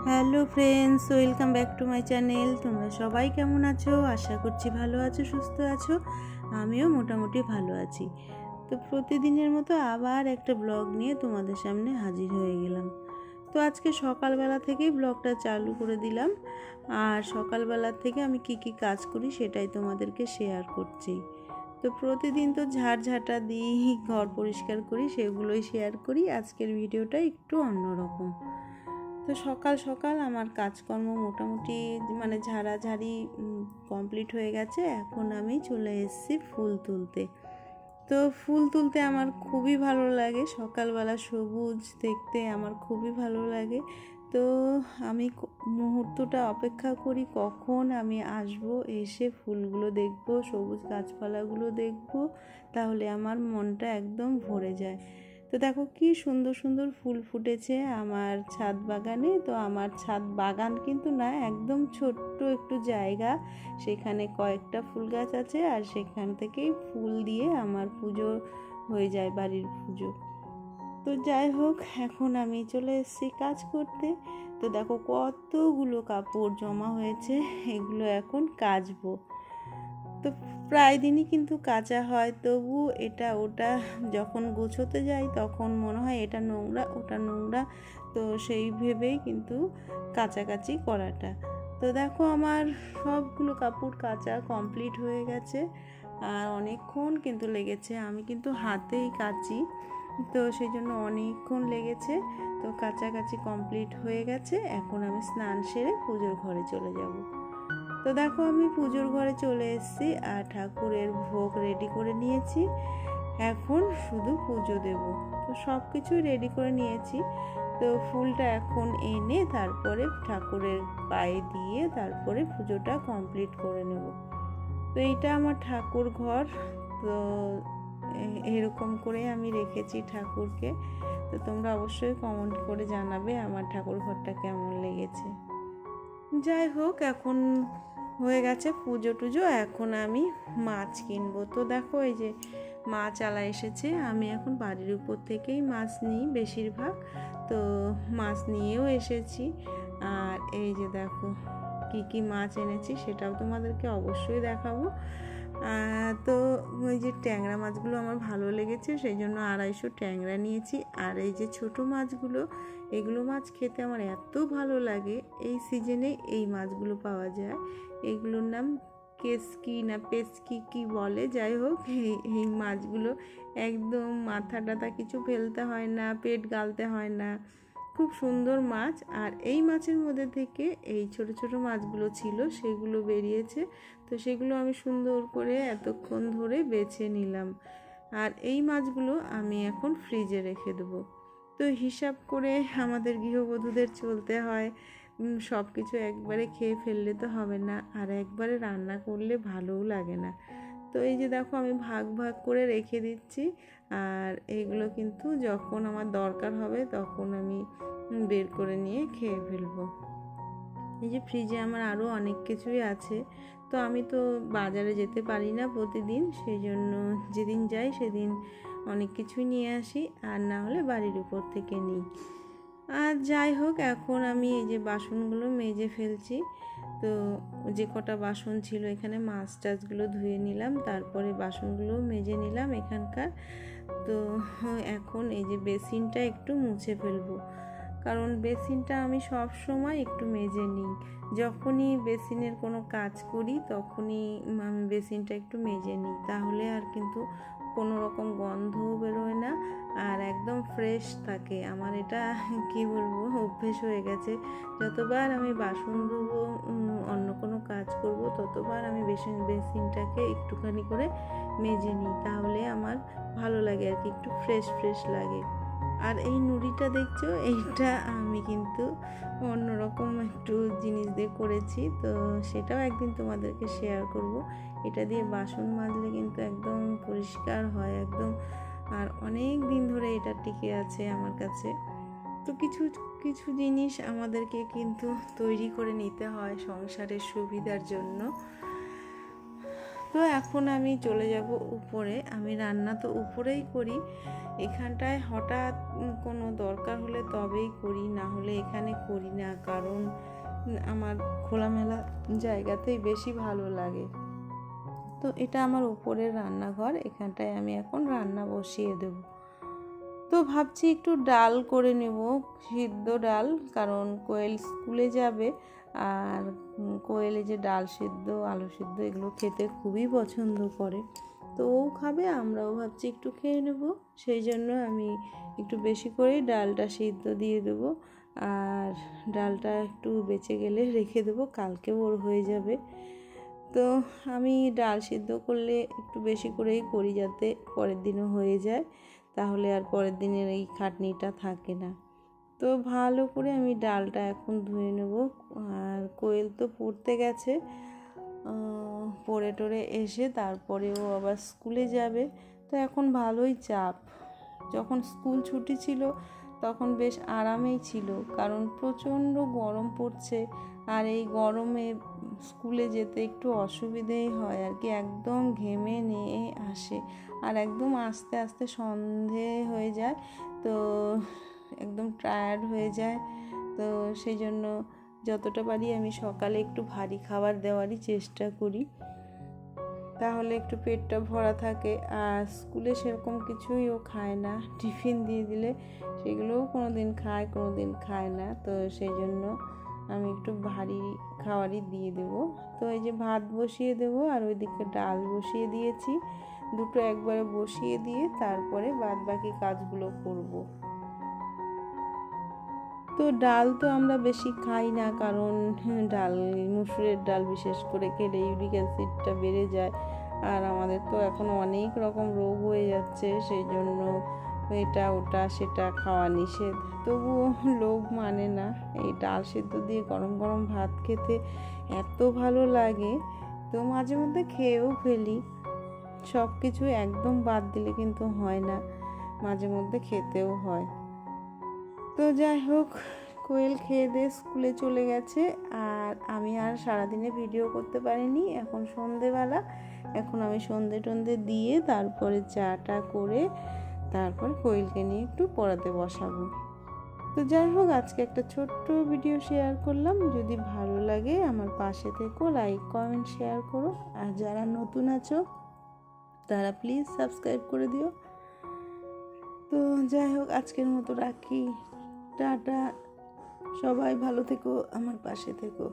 Hello friends, welcome back to my channel. তোমরা সবাই কেমন আছো? আশা করছি ভালো আছো, সুস্থ আছো। আমিও মোটামুটি ভালো আছি। তো প্রতিদিনের মতো আবার একটা ব্লগ নিয়ে তোমাদের সামনে হাজির হয়ে গেলাম। তো আজকে সকালবেলা থেকেই ব্লগটা চালু করে দিলাম, আর সকালবেলা থেকে আমি কি কি কাজ করি সেটাই তোমাদেরকে শেয়ার করছি। তো প্রতিদিন তো ঝাড়ঝাঁটা দিই, ঘর পরিষ্কার করি, সেগুলোই শেয়ার করি। আজকের ভিডিওটা একটু অন্যরকম। তো সকাল সকাল আমার কাজকর্ম মোটামুটি ঝাড়াঝাড়ি কমপ্লিট হয়ে গেছে। এখন আমি চলে এসেছি ফুল তুলতে। তো ফুল তুলতে আমার খুবই ভালো লাগে, সকালবেলা সবুজ দেখতে আমার খুবই ভালো লাগে। তো আমি মুহূর্তটা অপেক্ষা করি কখন আমি আসব, এসে ফুলগুলো দেখব, সবুজ গাছপালাগুলো দেখব, তাহলে আমার মনটা একদম ভরে যায়। তো দেখো কি সুন্দর সুন্দর ফুল ফুটেছে আমার ছাদ বাগানে। তো আমার ছাদ বাগান কিন্তু না, একদম ছোট্ট একটু জায়গা, সেখানে কয়েকটা ফুল গাছ আছে, আর সেখান থেকেই ফুল দিয়ে আমার পুজো হয়ে যায়, বাড়ির পুজো। তো যাই হোক, এখন আমি চলে এসেছি কাজ করতে। তো দেখো কতগুলো কাপড় জমা হয়েছে, এগুলো এখন কাচবো। তো প্রায় দিনই কিন্তু কাচা হয়, তবু এটা ওটা যখন গোছাতে যাই তখন মনে হয় এটা নোংরা ওটা নোংরা, তো সেই ভেবেই কিন্তু কাচাকাচি করাটা। তো দেখো আমার সবগুলো কাপড় কাচা কমপ্লিট হয়ে গেছে, আর অনেকক্ষণ কিন্তু লেগেছে। আমি কিন্তু হাতেই কাচি, তো সেই জন্য অনেকক্ষণ লেগেছে। তো কাচাকাচি কমপ্লিট হয়ে গেছে, এখন আমি স্নান সেরে পুজোর ঘরে চলে যাব। তো দেখো আমি পুজোর ঘরে চলে এসেছি, আর ঠাকুরের ভোগ রেডি করে নিয়েছি। এখন শুধু পুজো দেব। তো সব কিছুই রেডি করে নিয়েছি। তো ফুলটা এখন এনে তারপরে ঠাকুরের পায়ে দিয়ে তারপরে পুজোটা কমপ্লিট করে নেব। তো এইটা আমার ঠাকুর ঘর। তো এরকম করে আমি রেখেছি ঠাকুরকে। তো তোমরা অবশ্যই কমেন্ট করে জানাবে আমার ঠাকুর ঘরটা কেমন লেগেছে। যাই হোক, এখন হয়ে গেছে পুজো টুজো, এখন আমি মাছ কিনবো। তো দেখো এই যে মাছ আলা এসেছে, আমি এখন বাড়ির উপর থেকেই মাছ নিই বেশিরভাগ। তো মাছ নিয়েও এসেছি, আর এই যে দেখো কি কি মাছ এনেছি সেটাও তোমাদেরকে অবশ্যই দেখাবো। তো ওই যে ট্যাংরা মাছগুলো আমার ভালো লেগেছে, সেই জন্য 250 ট্যাংরা নিয়েছি। আর এই যে ছোট মাছগুলো, এগুলো মাছ খেতে আমার এত ভালো লাগে। এই সিজনে এই মাছগুলো পাওয়া যায়, এগুলোর নাম কেসকি না পেসকি কি বলে, যাই হোক এই মাছগুলো একদম মাথা টাথা কিছু ফেলতে হয় না, পেট গালতে হয় না, খুব সুন্দর মাছ। আর এই মাছের মধ্যে থেকে এই ছোট ছোট মাছগুলো ছিল, সেগুলো বেরিয়েছে। তো সেগুলো আমি সুন্দর করে এতক্ষণ ধরে বেছে নিলাম, আর এই মাছগুলো আমি এখন ফ্রিজে রেখে দেবো। তো হিসাব করে আমাদের গৃহবধূদের চলতে হয়, সব কিছু একবারে খেয়ে ফেললে তো হবে না, আর একবারে রান্না করলে ভালোও লাগে না। তো এই যে দেখো আমি ভাগ ভাগ করে রেখে দিচ্ছি, আর এইগুলো কিন্তু যখন আমার দরকার হবে তখন আমি বের করে নিয়ে খেয়ে ফেলবো। এই যে ফ্রিজে আমার আরও অনেক কিছুই আছে। তো আমি তো বাজারে যেতে পারি না প্রতিদিন, সেই জন্য যেদিন যাই সেদিন অনেক কিছুই নিয়ে আসি, আর না হলে বাড়ির উপর থেকে নিই। আর যাই হোক, এখন আমি এই যে বাসনগুলো মেজে ফেলছি। তো যে কটা বাসন ছিল এখানে মাছ টাছগুলো ধুয়ে নিলাম, তারপরে বাসনগুলো মেজে নিলাম এখানকার। তো এখন এই যে বেসিনটা একটু মুছে ফেলবো, কারণ বেসিনটা আমি সব সময় একটু মেজে নিই। যখনই বেসিনের কোনো কাজ করি তখনই আমি বেসিনটা একটু মেজে নিই, তাহলে আর কিন্তু কোনো রকম গন্ধও বেরোয় না, আর একদম ফ্রেশ থাকে। আমার এটা কি বলবো, অভ্যেস হয়ে গেছে। যতবার আমি বাসন ধোবো, অন্য কোনো কাজ করব, ততবার আমি বেসিনটাকে একটুখানি করে মেজে নিই, তাহলে আমার ভালো লাগে আর কি, একটু ফ্রেশ ফ্রেশ লাগে। আর এই নুড়িটা দেখছো, এইটা আমি কিন্তু অন্যরকম একটু জিনিস দিয়ে করেছি, তো সেটাও একদিন তোমাদেরকে শেয়ার করব। এটা দিয়ে বাসন মাজলে কিন্তু একদম পরিষ্কার হয় একদম, আর অনেক দিন ধরে এটা টিকে আছে আমার কাছে। তো কিছু কিছু জিনিস আমাদেরকে কিন্তু তৈরি করে নিতে হয় সংসারের সুবিধার জন্য। তো এখন আমি চলে যাব উপরে। আমি রান্না তো উপরেই করি, এখানটায় হঠাৎ কোনো দরকার হলে তবেই করি, না হলে এখানে করি না, কারণ আমার খোলামেলা জায়গাতেই বেশি ভালো লাগে। তো এটা আমার উপরের রান্নাঘর, এখানটায় আমি এখন রান্না বসিয়ে দেব। তো ভাবছি একটু ডাল করে নেব, সিদ্ধ ডাল, কারণ কোয়েল স্কুলে যাবে আর কোয়েলে যে ডাল সিদ্ধ আলু সিদ্ধ এগুলো খেতে খুবই পছন্দ করে। তো ও খাবে, আমরাও ভাবছি একটু খেয়ে নেব, সেই জন্য আমি একটু বেশি করেই ডালটা সিদ্ধ দিয়ে দেবো। আর ডালটা একটু বেঁচে গেলে রেখে দেবো, কালকে ওর হয়ে যাবে। তো আমি ডাল সিদ্ধ করলে একটু বেশি করেই করি, যাতে পরের দিনও হয়ে যায়, তাহলে আর পরের দিনের এই খাটনিটা থাকে না। তো ভালো করে আমি ডালটা এখন ধুয়ে নেব। আর কোয়েল তো পড়তে গেছে, পড়ে টরে এসে তারপরে ও আবার স্কুলে যাবে। তো এখন ভালোই চাপ। যখন স্কুল ছুটি ছিল তখন বেশ আরামেই ছিল, কারণ প্রচণ্ড গরম পড়ছে, আর এই গরমে স্কুলে যেতে একটু অসুবিধেই হয় আর কি, একদম ঘেমে নিয়ে আসে, আর একদম আস্তে আস্তে সন্ধে হয়ে যায়, তো একদম টায়ার্ড হয়ে যায়। তো সেই জন্য যতটা পারি আমি সকালে একটু ভারী খাবার দেওয়ারই চেষ্টা করি, তাহলে একটু পেটটা ভরা থাকে। আর স্কুলে সেরকম কিছুই ও খায় না, টিফিন দিয়ে দিলে সেগুলোও কোনো দিন খায় কোনো দিন খায় না, তো সেই জন্য আমি একটু ভারী খাবারই দিয়ে দেবো। তো এই যে ভাত বসিয়ে দেবো, আর ওইদিকে ডাল বসিয়ে দিয়েছি, দুটো একবারে বসিয়ে দিয়ে তারপরে বাদ বাকি কাজগুলো করব। তো ডাল তো আমরা বেশি খাই না, কারণ ডাল মুসুরের ডাল বিশেষ করে খেলে ইউরিক অ্যাসিডটা বেড়ে যায়, আর আমাদের তো এখন অনেক রকম রোগ হয়ে যাচ্ছে, সেই জন্য এটা ওটা সেটা খাওয়া নিষেধ। তবুও লোভ মানে না, এই ডাল সিদ্ধ দিয়ে গরম গরম ভাত খেতে এত ভালো লাগে, তো মাঝে মধ্যে খেয়েও ফেলি। সব কিছু একদম বাদ দিলে কিন্তু হয় না, মাঝে মধ্যে খেতেও হয়। তো যাই হোক, কোয়েল খেয়ে দিয়ে স্কুলে চলে গেছে, আর আমি আর সারাদিনে ভিডিও করতে পারিনি। এখন সন্ধেবেলা, এখন আমি সন্ধে টন্ধে দিয়ে তারপরে চাটা করে তারপর কোয়েলকে নিয়ে একটু পড়াতে বসাবো। তো যাই হোক, আজকে একটা ছোট্ট ভিডিও শেয়ার করলাম, যদি ভালো লাগে আমার পাশে থেকো, লাইক কমেন্ট শেয়ার করো, আর যারা নতুন আছো তারা প্লিজ সাবস্ক্রাইব করে দিও। তো যাই হোক, আজকের মতো রাখি, টাটা, সবাই ভালো থেকো, আমার পাশে থেকো।